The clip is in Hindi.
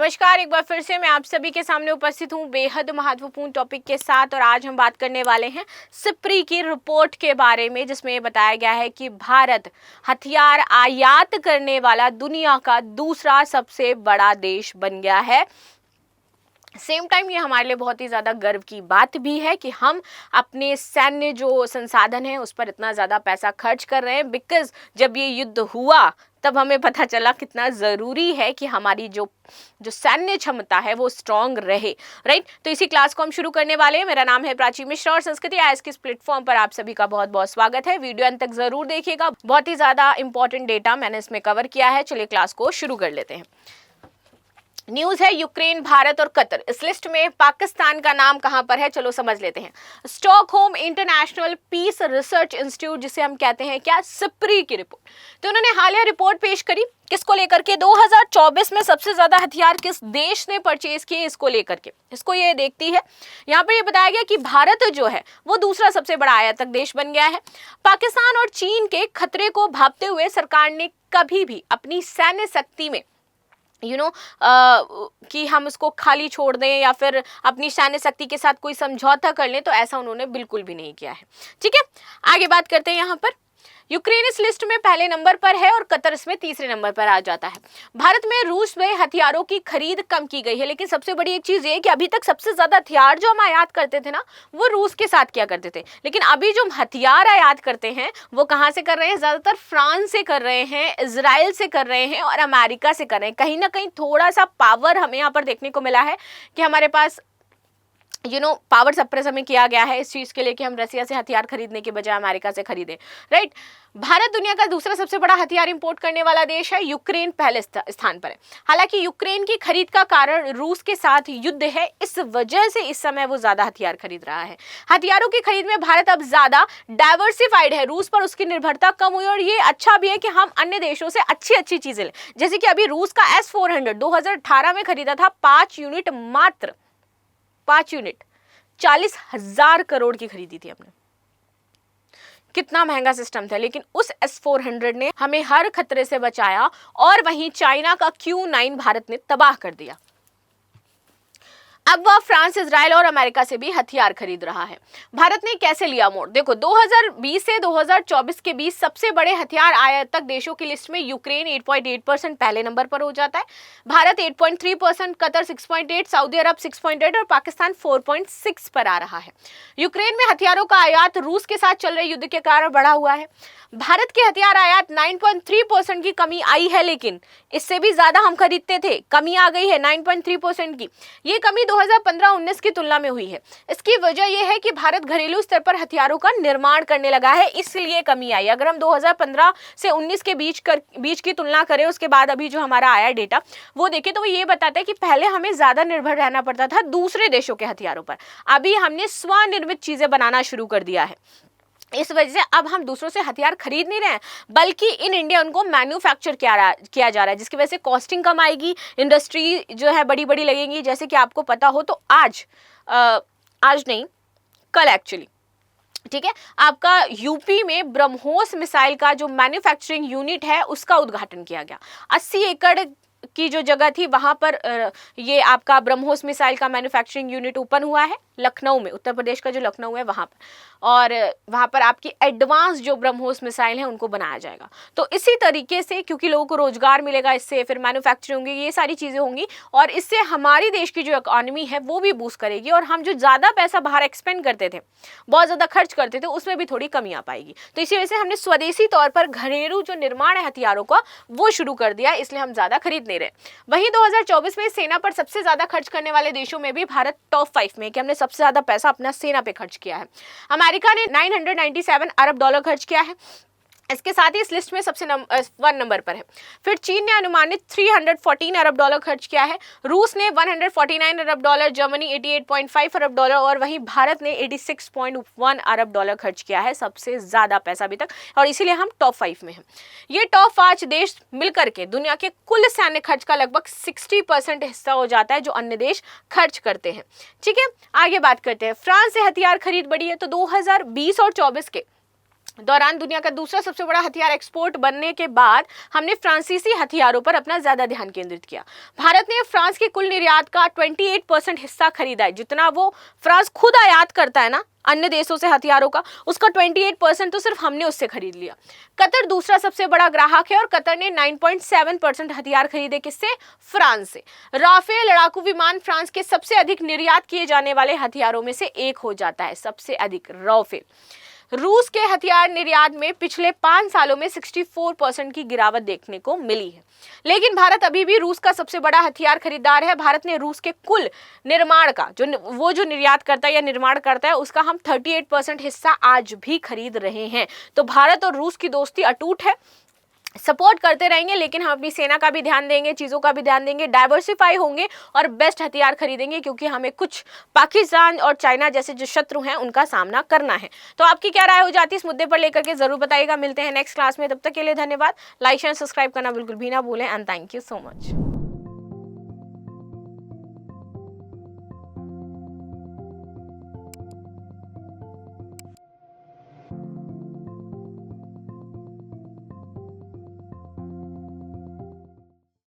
नमस्कार, एक बार फिर से मैं आप सभी के सामने उपस्थित हूँ बेहद महत्वपूर्ण टॉपिक के साथ। और आज हम बात करने वाले हैं सिप्री की रिपोर्ट के बारे में, जिसमें ये बताया गया है कि भारत हथियार आयात करने वाला दुनिया का दूसरा सबसे बड़ा देश बन गया है। सेम टाइम ये हमारे लिए बहुत ही ज़्यादा गर्व की बात भी है कि हम अपने सैन्य जो संसाधन हैं उस पर इतना ज़्यादा पैसा खर्च कर रहे हैं, बिकॉज जब ये युद्ध हुआ तब हमें पता चला कितना ज़रूरी है कि हमारी जो सैन्य क्षमता है वो स्ट्रांग रहे, राइट। तो इसी क्लास को हम शुरू करने वाले हैं। मेरा नाम है प्राची मिश्रा और संस्कृति आज के इस प्लेटफॉर्म पर आप सभी का बहुत बहुत स्वागत है। वीडियो अंत तक ज़रूर देखिएगा, बहुत ही ज़्यादा इंपॉर्टेंट डेटा मैंने इसमें कवर किया है। चलिए क्लास को शुरू कर लेते हैं। न्यूज है यूक्रेन, भारत और कतर। इस लिस्ट में पाकिस्तान का नाम कहां पर है, चलो समझ लेते हैं। Stockholm International Peace Research Institute, जिसे हम कहते हैं क्या, सिप्री की रिपोर्ट। तो उन्होंने हालिया रिपोर्ट पेश करी, किसको लेकर के, 2024 में सबसे ज्यादा हथियार किस देश ने परचेज किए, इसको लेकर के। इसको ये देखती है, यहाँ पर ये बताया गया कि भारत जो है वो दूसरा सबसे बड़ा आयातक देश बन गया है। पाकिस्तान और चीन के खतरे को भांपते हुए सरकार ने कभी भी अपनी सैन्य शक्ति में कि हम इसको खाली छोड़ दें या फिर अपनी सैन्य शक्ति के साथ कोई समझौता कर लें, तो ऐसा उन्होंने बिल्कुल भी नहीं किया है। ठीक है, आगे बात करते हैं। यहाँ पर यूक्रेन इस लिस्ट में पहले नंबर पर है और कतर इसमें तीसरे नंबर पर आ जाता है। भारत में रूस में हथियारों की खरीद कम की गई है, लेकिन सबसे बड़ी एक चीज ये है कि अभी तक सबसे ज्यादा हथियार जो हम आयात करते थे ना, वो रूस के साथ किया करते थे। लेकिन अभी जो हम हथियार आयात करते हैं वो कहाँ से कर रहे हैं, ज्यादातर फ्रांस से कर रहे हैं, इजराइल से कर रहे हैं और अमेरिका से कर रहे हैं। कहीं ना कहीं थोड़ा सा पावर हमें यहाँ पर देखने को मिला है कि हमारे पास पावर सप्रेस हमें किया गया है इस चीज के लिए कि हम रसिया से हथियार खरीदने के बजाय अमेरिका से खरीदें, राइट। भारत दुनिया का दूसरा सबसे बड़ा हथियार इंपोर्ट करने वाला देश है। यूक्रेन पहले स्थान पर है। हालांकि यूक्रेन की खरीद का कारण रूस के साथ युद्ध है, इस वजह से इस समय वो ज्यादा हथियार खरीद रहा है। हथियारों की खरीद में भारत अब ज्यादा डाइवर्सिफाइड है, रूस पर उसकी निर्भरता कम हुई और ये अच्छा भी है कि हम अन्य देशों से अच्छी अच्छी चीजें लें। जैसे कि अभी रूस का S-400 2018 में खरीदा था 5 यूनिट, मात्र 5 यूनिट 40,000 करोड़ की खरीदी थी हमने। कितना महंगा सिस्टम था, लेकिन उस S-400 ने हमें हर खतरे से बचाया और वहीं चाइना का Q9 भारत ने तबाह कर दिया। अब वह फ्रांस, इजराइल और अमेरिका से भी हथियार खरीद रहा है। भारत ने कैसे लिया मोड़, देखो 2020 से 2024 के बीच सबसे बड़े हथियार आयातक देशों की लिस्ट में यूक्रेन 8.8% पहले नंबर पर हो जाता है, भारत 8.3%, कतर 6.8%, सऊदी अरब 6.8% और पाकिस्तान 4.6 पर आ रहा है। यूक्रेन में हथियारों का आयात रूस के साथ चल रहे युद्ध के कारण बढ़ा हुआ है। भारत के हथियार आयात 9.3% की कमी आई है, लेकिन इससे भी ज्यादा हम खरीदते थे, कमी आ गई है 9.3% की। ये कमी 2015-19 की तुलना में हुई है। इसकी वजह यह है कि भारत घरेलू स्तर पर हथियारों का निर्माण करने लगा है, इसलिए कमी आई। अगर हम 2015 से 19 के बीच की तुलना करें, उसके बाद अभी जो हमारा आया डेटा वो देखें, तो वो ये बताता है कि पहले हमें ज्यादा निर्भर रहना पड़ता था दूसरे देशों के हथियारों पर। अभी हमने स्वनिर्मित चीजें बनाना शुरू कर दिया है, इस वजह से अब हम दूसरों से हथियार खरीद नहीं रहे हैं, बल्कि इन इंडिया उनको मैन्युफैक्चर किया जा रहा है, जिसकी वजह से कॉस्टिंग कम आएगी, इंडस्ट्री जो है बड़ी बड़ी लगेंगी। जैसे कि आपको पता हो तो आज नहीं, कल एक्चुअली, ठीक है, आपका यूपी में ब्रह्मोस मिसाइल का जो मैन्युफैक्चरिंग यूनिट है उसका उद्घाटन किया गया। 80 एकड़ की जो जगह थी वहां पर ये आपका ब्रह्मोस मिसाइल का मैन्युफैक्चरिंग यूनिट ओपन हुआ है लखनऊ में, उत्तर प्रदेश का जो लखनऊ है वहां पर, और वहां पर आपकी एडवांस जो ब्रह्मोस मिसाइल है उनको बनाया जाएगा। तो इसी तरीके से क्योंकि लोगों को रोजगार मिलेगा इससे, फिर मैन्युफैक्चरिंग होंगी, ये सारी चीजें होंगी और इससे हमारी देश की जो इकोनॉमी है वो भी बूस्ट करेगी और हम जो ज्यादा पैसा बाहर एक्सपेंड करते थे, बहुत ज्यादा खर्च करते थे, उसमें भी थोड़ी कमी आ पाएगी। तो इसी वजह से हमने स्वदेशी तौर पर घरेलू जो निर्माण है हथियारों का वो शुरू कर दिया, इसलिए हम ज्यादा खरीद नहीं रहे। वहीं 2024 में सेना पर सबसे ज्यादा खर्च करने वाले देशों में भी भारत टॉप 5 में, कि हमने सबसे ज्यादा पैसा अपना सेना पे खर्च किया है। अमेरिका ने 997 अरब डॉलर खर्च किया है, इसके साथ ही इस लिस्ट में सबसे 1 नंबर पर है। फिर चीन ने अनुमानित 314 अरब डॉलर खर्च किया है, रूस ने 149 अरब डॉलर, जर्मनी 88.5 अरब डॉलर और वहीं भारत ने 86.1 अरब डॉलर खर्च किया है, सबसे ज्यादा पैसा अभी तक, और इसीलिए हम टॉप 5 में हैं। ये टॉप 5 देश मिलकर के दुनिया के कुल सैन्य खर्च का लगभग 60% हिस्सा हो जाता है जो अन्य देश खर्च करते हैं। ठीक है, आगे बात करते हैं। फ्रांस से हथियार खरीद बढ़ी है, तो 2020 और 24 के दौरान दुनिया का दूसरा सबसे बड़ा हथियार एक्सपोर्ट बनने के बाद हमने फ्रांसीसी हथियारों पर अपना ज्यादा ध्यान केंद्रित किया। भारत ने फ्रांस के कुल निर्यात का 28% हिस्सा खरीदा है। जितना वो फ्रांस खुद आयात करता है ना अन्य देशों से हथियारों का, उसका 28% तो सिर्फ हमने उससे खरीद लिया। कतर दूसरा सबसे बड़ा ग्राहक है और कतर ने 9.7% हथियार खरीदे। किससे? फ्रांस से। राफेल लड़ाकू विमान फ्रांस के सबसे अधिक निर्यात किए जाने वाले हथियारों में से एक हो जाता है, सबसे अधिक राफेल। रूस के हथियार निर्यात में पिछले 5 सालों में 64% की गिरावट देखने को मिली है, लेकिन भारत अभी भी रूस का सबसे बड़ा हथियार खरीदार है। भारत ने रूस के कुल निर्माण का जो निर्यात करता है या निर्माण करता है उसका हम 38% हिस्सा आज भी खरीद रहे हैं। तो भारत और रूस की दोस्ती अटूट है, सपोर्ट करते रहेंगे, लेकिन हम अपनी सेना का भी ध्यान देंगे, चीज़ों का भी ध्यान देंगे, डाइवर्सिफाई होंगे और बेस्ट हथियार खरीदेंगे, क्योंकि हमें कुछ पाकिस्तान और चाइना जैसे जो शत्रु हैं उनका सामना करना है। तो आपकी क्या राय हो जाती है इस मुद्दे पर लेकर के जरूर बताइएगा। मिलते हैं नेक्स्ट क्लास में, तब तक के लिए धन्यवाद। लाइक शेयर सब्सक्राइब करना बिल्कुल भी ना भूलें and thank you so much.